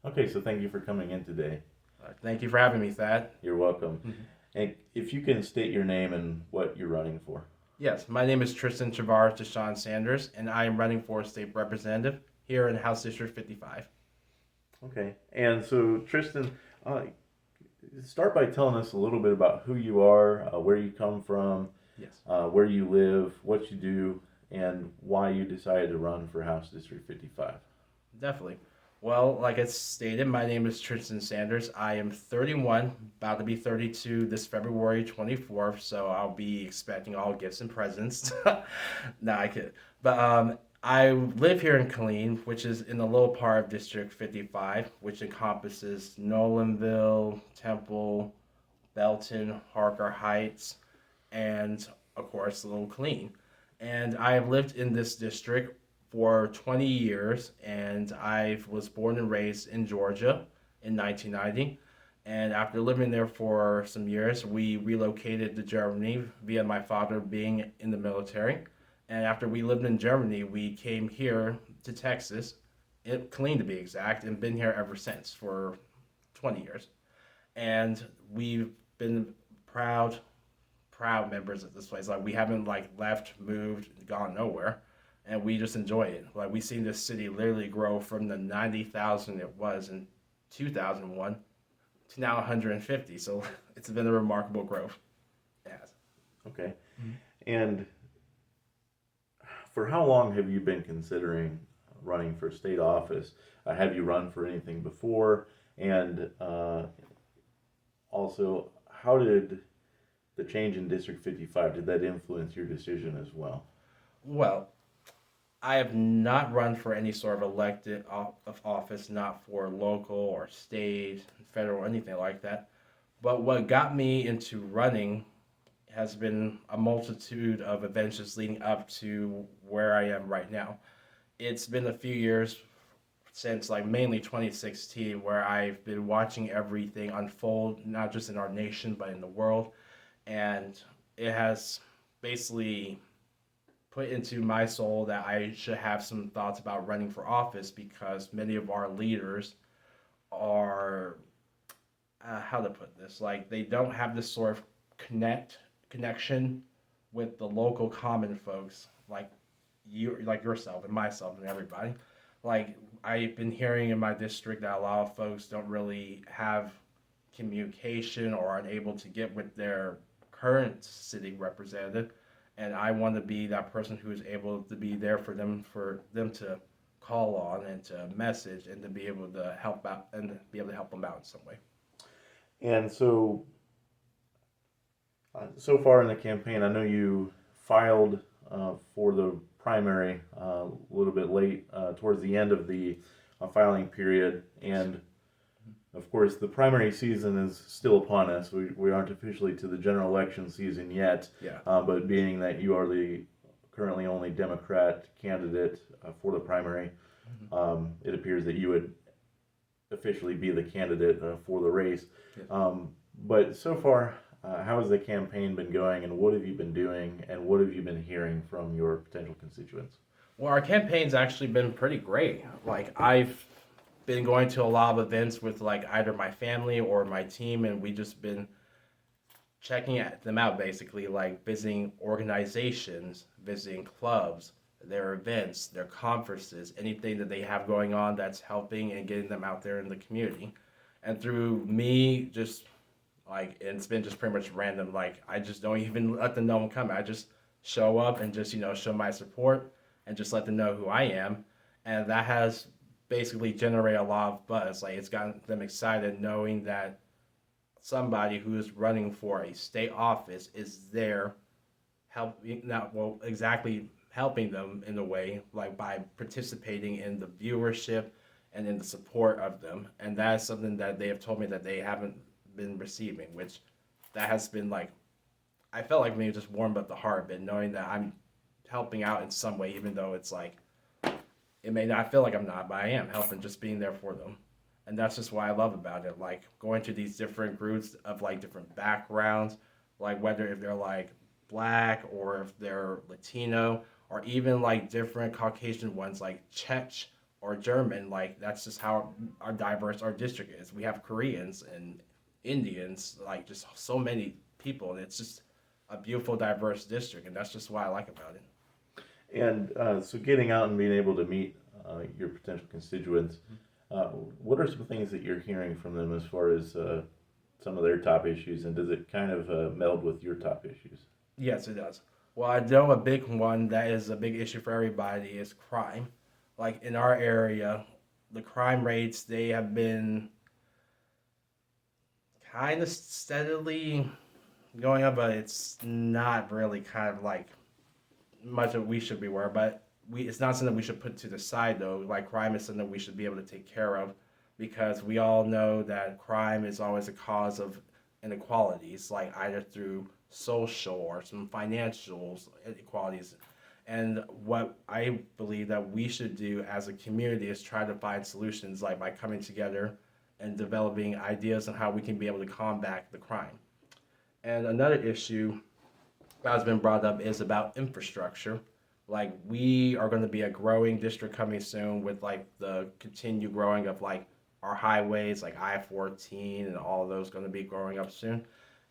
Okay, so thank you for coming in today. Thank you for having me, Thad. You're welcome. Mhm. And if you can state your name and what you're running for. Yes, my name is Tristian Sanders, and I am running for state representative here in House District 55. Okay, and so Tristan, uh, start by telling us a little bit about who you are, where you come from, Yes, where you live, what you do, and why you decided to run for House District 55. definitely. Well, like I stated, my name is Tristian Sanders. I am 31, about to be 32 this February 24th, so I'll be expecting all gifts and presents. No, I kid. But I live here in Killeen, which is in the little part of District 55, which encompasses Nolanville, Temple, Belton, Harker Heights, and of course Little Clean. And I have lived in this district for 20 years, and I was born and raised in Georgia in 1990. And after living there for some years, we relocated to Germany via my father being in the military. And after we lived in Germany, we came here to Texas, clean to be exact, and been here ever since for 20 years. And we've been proud proud members of this place. Like we haven't like left, moved, gone nowhere, and we just enjoy it. Like we've seen this city literally grow from the 90,000 it was in 2001 to now 150. So it's been a remarkable growth. Yes. Okay, and for how long have you been considering running for state office? Have you run for anything before? And also, how did the change in District 55, did that influence your decision as well? Well, I have not run for any sort of elected of office, not for local or state, federal, or anything like that. But what got me into running has been a multitude of events just leading up to where I am right now. It's been a few years since like mainly 2016 where I've been watching everything unfold, not just in our nation but in the world, and it has basically put into my soul that I should have some thoughts about running for office because many of our leaders are how to put this, like they don't have this sort of connection with the local common folks like you, like yourself and myself and everybody. Like I've been hearing in my district that a lot of folks don't really have communication or aren't able to get with their current city representative, and I want to be that person who is able to be there for them to call on and to message and to be able to help out and be able to help them out in some way. And so, so far in the campaign, I know you filed for the primary a little bit late, towards the end of the filing period, and of course, the primary season is still upon us. We aren't officially to the general election season yet, Yeah. but being that you are the currently only Democrat candidate for the primary, Mm-hmm. it appears that you would officially be the candidate for the race. Yeah. But so far, how has the campaign been going, and what have you been doing, and what have you been hearing from your potential constituents? Well, our campaign's actually been pretty great. Like I've been going to a lot of events with like either my family or my team, and we just been checking them out basically, like visiting organizations, visiting clubs, their events, their conferences, anything that they have going on that's helping and getting them out there in the community. And through me just like it's been just pretty much random. Like I just don't even let them know I'm coming. I just show up and just show my support and just let them know who I am, and that has basically generated a lot of buzz. Like it's gotten them excited knowing that somebody who is running for a state office is there helping, not well exactly helping them in a way, like by participating in the viewership and in the support of them. And that is something that they have told me that they haven't been receiving, which that has been like I felt like maybe just warmed up the heart a bit, knowing that I'm helping out in some way, even though it's like it may not feel like I'm not, but I am helping, just being there for them. And that's just what I love about it. Like going to these different groups of like different backgrounds, like whether if they're like black or if they're Latino or even like different Caucasian ones like Czech or German. Like that's just how our diverse our district is. We have Koreans and Indians, like just so many people, and it's just a beautiful, diverse district, and that's just what I like about it. And so getting out and being able to meet your potential constituents, uh, what are some things that you're hearing from them as far as some of their top issues, and does it kind of meld with your top issues? Yes, it does. Well, I know a big one that is a big issue for everybody is crime. Like in our area, the crime rates they have been kind of steadily going up, but it's not really kind of like much of we should be aware. But we it's not something we should put to the side though. Like crime is something we should be able to take care of because we all know that crime is always a cause of inequalities, like either through social or some financial inequalities. And what I believe that we should do as a community is try to find solutions, like by coming together and developing ideas on how we can be able to combat the crime. And another issue that has been brought up is about infrastructure. Like we are going to be a growing district coming soon with like the continued growing of like our highways, like I-14 and all of those going to be growing up soon.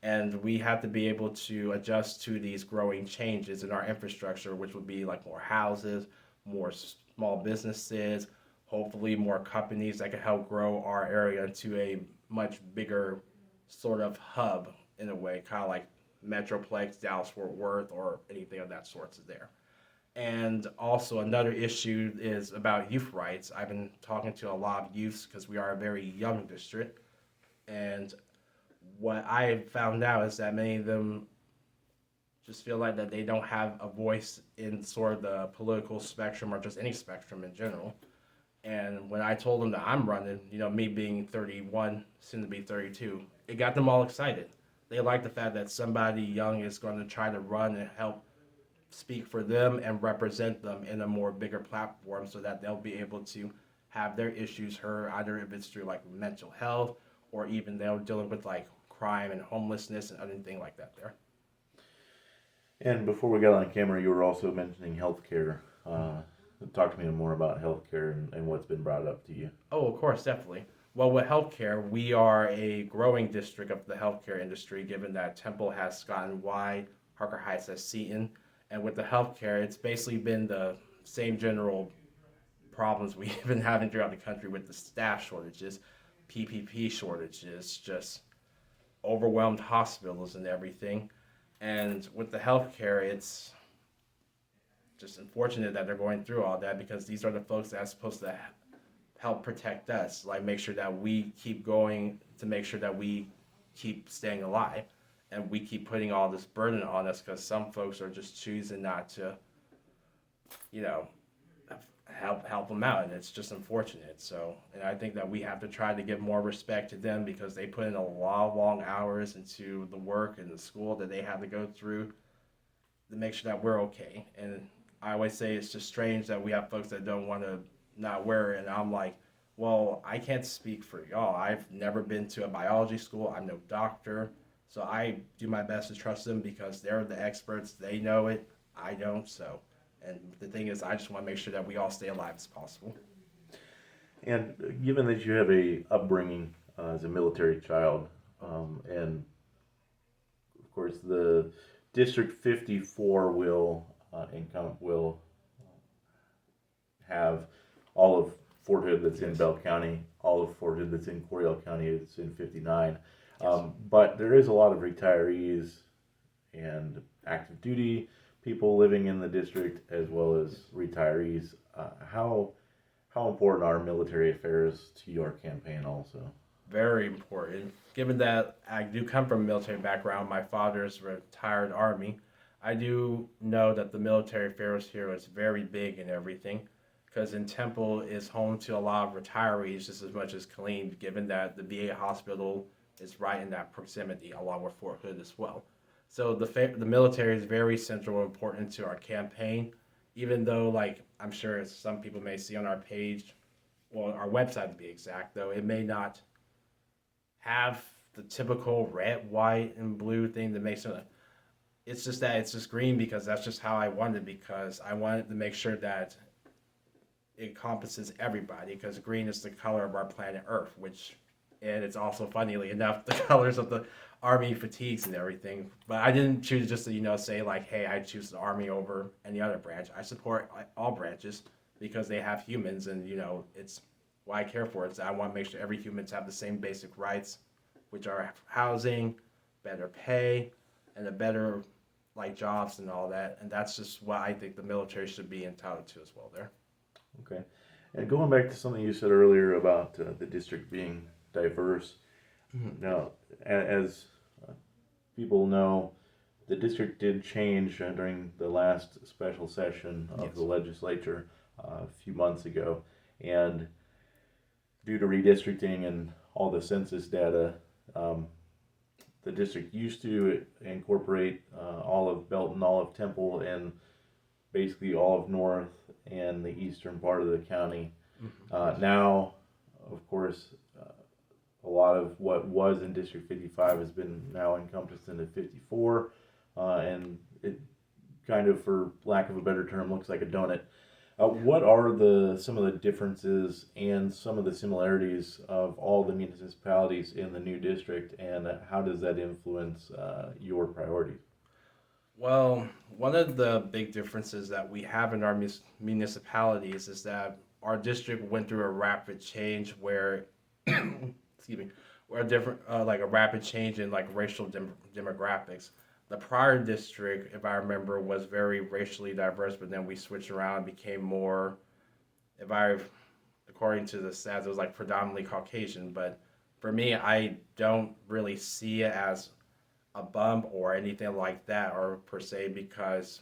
And we have to be able to adjust to these growing changes in our infrastructure, which would be like more houses, more small businesses, hopefully more companies that can help grow our area into a much bigger sort of hub in a way, kind of like Metroplex, Dallas Fort Worth, or anything of that sort is there. And also another issue is about youth rights. I've been talking to a lot of youths because we are a very young district, and what I found out is that many of them just feel like that they don't have a voice in sort of the political spectrum or just any spectrum in general. And when I told them that I'm running, me being 31, soon to be 32, it got them all excited. They like the fact that somebody young is going to try to run and help speak for them and represent them in a more bigger platform so that they'll be able to have their issues heard, either if it's through like mental health or even they're dealing with like crime and homelessness and other things like that there. And before we got on camera, you were also mentioning healthcare. Talk to me more about healthcare and what's been brought up to you. Oh, of course, definitely. Well, with healthcare, we are a growing district of the healthcare industry, given that Temple has gotten wide, Harker Heights has Seton. And with the healthcare, it's basically been the same general problems we've been having throughout the country with the staff shortages, PPP shortages, just overwhelmed hospitals and everything. And with the healthcare, it's just unfortunate that they're going through all that because these are the folks that are supposed to help protect us, like make sure that we keep going to make sure that we keep staying alive. And we keep putting all this burden on us because some folks are just choosing not to, you know, help them out, and it's just unfortunate. So, and I think that we have to try to give more respect to them because they put in a lot of long hours into the work and the school that they have to go through to make sure that we're okay. And I always say it's just strange that we have folks that don't want to not wear it, and I'm like, well, I can't speak for y'all. I've never been to a biology school. I'm no doctor. So I do my best to trust them because they're the experts. They know it. I don't. So, and the thing is, I just want to make sure that we all stay alive as possible. And given that you have a upbringing as a military child, and of course the District 54 will have all of Fort Hood that's in Bell County, all of Fort Hood that's in Coryell County, it's in 59. But there is a lot of retirees and active duty people living in the district as well as retirees. How important are military affairs to your campaign also? Very important. Given that I do come from a military background, my father's retired Army, I do know that the military affairs here is very big and everything. Because in Temple is home to a lot of retirees just as much as D-Killeen, given that the VA hospital is right in that proximity, along with Fort Hood as well. So the military is very central and important to our campaign, even though, like, I'm sure some people may see on our page, well, our website to be exact, though, it may not have the typical red, white, and blue thing that makes it. It's just that it's just green because that's just how I wanted it, because I wanted to make sure that encompasses everybody because green is the color of our planet Earth, and it's also, funnily enough, the colors of the Army fatigues and everything. But I didn't choose just to, say like, hey, I choose the Army over any other branch. I support all branches because they have humans, and it's why I care for it. So I want to make sure every humans have the same basic rights, which are housing, better pay, and a better jobs and all that. And that's just what I think the military should be entitled to as well there. Okay. And going back to something you said earlier about the district being diverse. Mm-hmm. Now, as people know, the district did change during the last special session of the legislature a few months ago. And due to redistricting and all the census data, the district used to incorporate all of Belton, all of Temple, and basically all of North and the eastern part of the county. Mm-hmm. Now, of course, a lot of what was in District 55 has been now encompassed into 54, and it kind of, for lack of a better term, looks like a donut. What are some of the differences and some of the similarities of all the municipalities in the new district, and how does that influence your priorities? Well, one of the big differences that we have in our municipalities is that our district went through a rapid change where, excuse me, where a rapid change in racial demographics. The prior district, if I remember, was very racially diverse, but then we switched around and became more, according to the stats, it was predominantly Caucasian. But for me, I don't really see it as a bump or anything like that, or per se, because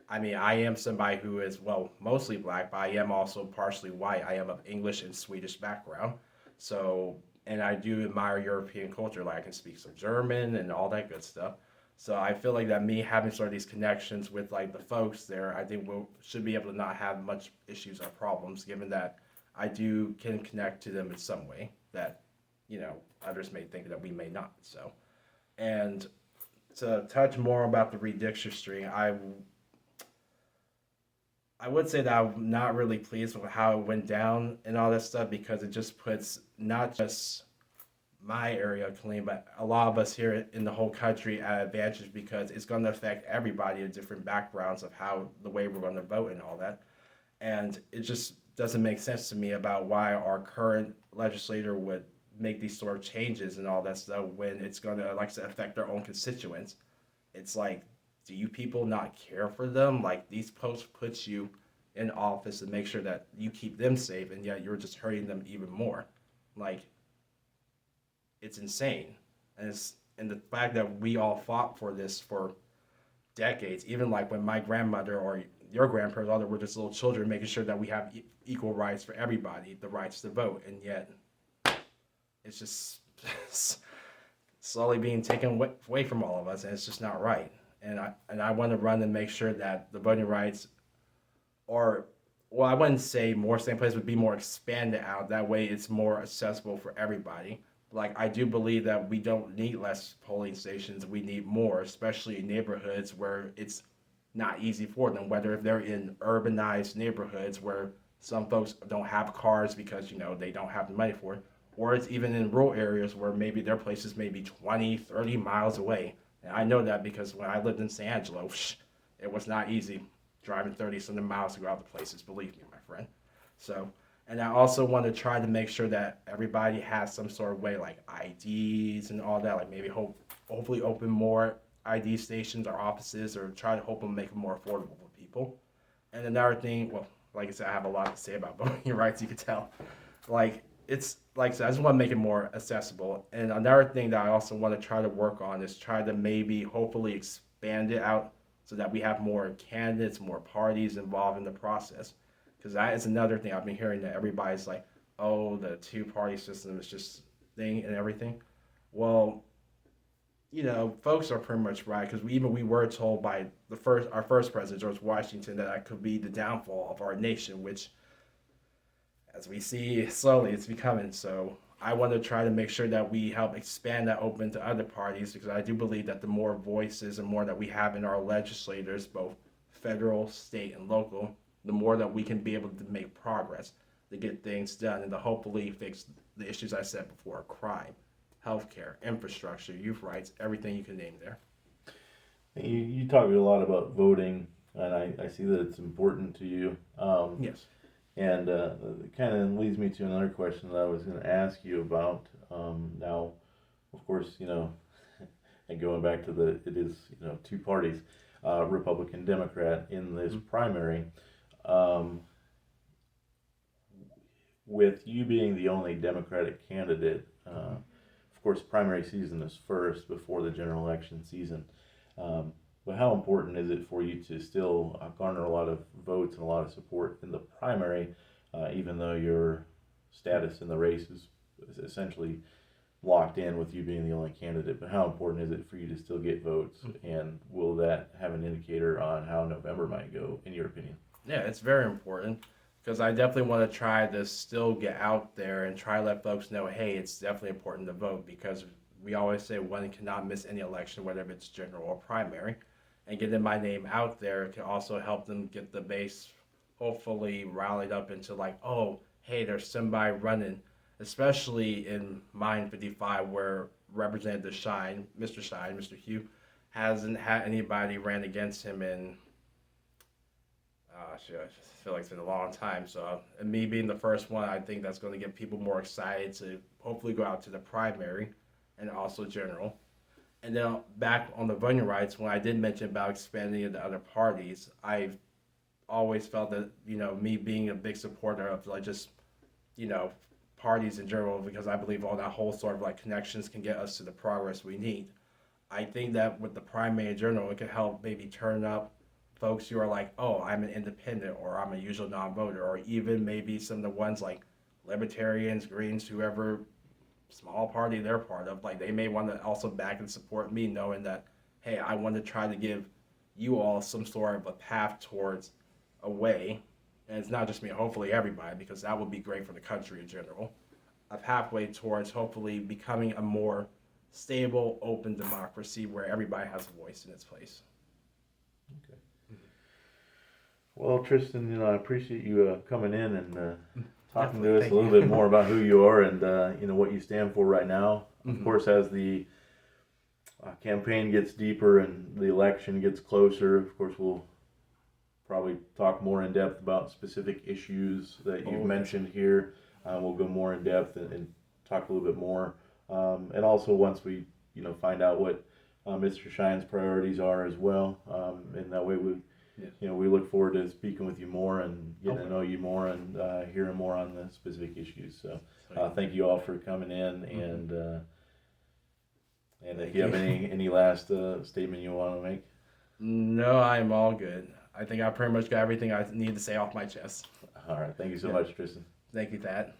I am somebody who is, mostly black, but I am also partially white. I am of English and Swedish background. So, and I do admire European culture. I can speak some German and all that good stuff. So I feel like that me having sort of these connections with the folks there, I think should be able to not have much issues or problems, given that I can connect to them in some way that, others may think that we may not. So, and to touch more about the redistricting, I would say that I'm not really pleased with how it went down and all that stuff, because it just puts not just my area of Killeen, but a lot of us here in the whole country at advantage, because it's going to affect everybody in different backgrounds of the way we're going to vote and all that. And it just doesn't make sense to me about why our current legislator would make these sort of changes and all that stuff when it's going to, affect their own constituents. It's do you people not care for them? These posts put you in office to make sure that you keep them safe, and yet you're just hurting them even more. It's insane. And the fact that we all fought for this for decades, even when my grandmother or your grandparents, all that were just little children, making sure that we have equal rights for everybody, the rights to vote, and yet it's just slowly being taken away from all of us, and it's just not right. And I want to run and make sure that the voting rights are, I wouldn't say more same place, would be more expanded out. That way it's more accessible for everybody. I do believe that we don't need less polling stations. We need more, especially in neighborhoods where it's not easy for them, whether if they're in urbanized neighborhoods where some folks don't have cars because, they don't have the money for it, or it's even in rural areas where maybe their places may be 20, 30 miles away. And I know that because when I lived in San Angelo, it was not easy driving 30-something miles to go out to places, believe me, my friend. So, and I also want to try to make sure that everybody has some sort of way, IDs and all that, maybe hopefully open more ID stations or offices, or try to hopefully make it more affordable for people. And another thing, like I said, I have a lot to say about voting rights, you can tell. It's I said, I just want to make it more accessible. And another thing that I also want to try to work on is try to maybe hopefully expand it out so that we have more candidates, more parties involved in the process. Because that is another thing I've been hearing, that everybody's the two-party system is just thing and everything. Well, folks are pretty much right, because we were told by our first president, George Washington, that could be the downfall of our nation, which, as we see slowly, it's becoming. So I want to try to make sure that we help expand that open to other parties, because I do believe that the more voices and more that we have in our legislators, both federal, state, and local, the more that we can be able to make progress to get things done and to hopefully fix the issues I said before: crime, healthcare, infrastructure, youth rights, everything you can name there. You talk a lot about voting, and I see that it's important to you. Yes. And it kind of leads me to another question that I was going to ask you about. Now, of course, and going back to it is, two parties, Republican, Democrat in this primary. With you being the only Democratic candidate, of course, primary season is first before the general election season. But how important is it for you to still garner a lot of votes and a lot of support in the primary, even though your status in the race is essentially locked in with you being the only candidate? But how important is it for you to still get votes, and will that have an indicator on how November might go, in your opinion? Yeah, it's very important because I definitely want to try to still get out there and try to let folks know, hey, it's definitely important to vote, because we always say one cannot miss any election, whether it's general or primary. And getting my name out there can also help them get the base hopefully rallied up into like, oh, hey, there's somebody running, especially in Mine 55 where Representative Shine, Mr. Hugh, hasn't had anybody ran against him in, I feel like it's been a long time. So and me being the first one, I think that's going to get people more excited to hopefully go out to the primary and also general. And then back on the voting rights, when I did mention about expanding into other parties, I've always felt that, me being a big supporter of like just, parties in general, because I believe all that whole sort of like connections can get us to the progress we need. I think that with the primary in general, it could help maybe turn up folks who are like, oh, I'm an independent, or I'm a usual non-voter, or even maybe some of the ones like libertarians, Greens, whoever small party they're part of, like they may want to also back and support me, knowing that, hey, I want to try to give you all some sort of a path towards a way, and it's not just me, hopefully everybody, because that would be great for the country in general, a pathway towards hopefully becoming a more stable, open democracy where everybody has a voice in its place. Okay. Well, Tristan, I appreciate you coming in and talking to us a little bit more about who you are and what you stand for right now. Of course, as the campaign gets deeper and the election gets closer, of course, we'll probably talk more in depth about specific issues that you've mentioned here. We'll go more in depth and talk a little bit more. And also once we find out what Mr. Shine's priorities are as well, and that way we look forward to speaking with you more and getting to know you more and hearing more on the specific issues. So thank you all for coming in, and if you have any last statement you want to make? No, I'm all good. I think I pretty much got everything I need to say off my chest. All right. Thank you so much, Tristan. Thank you, Thad.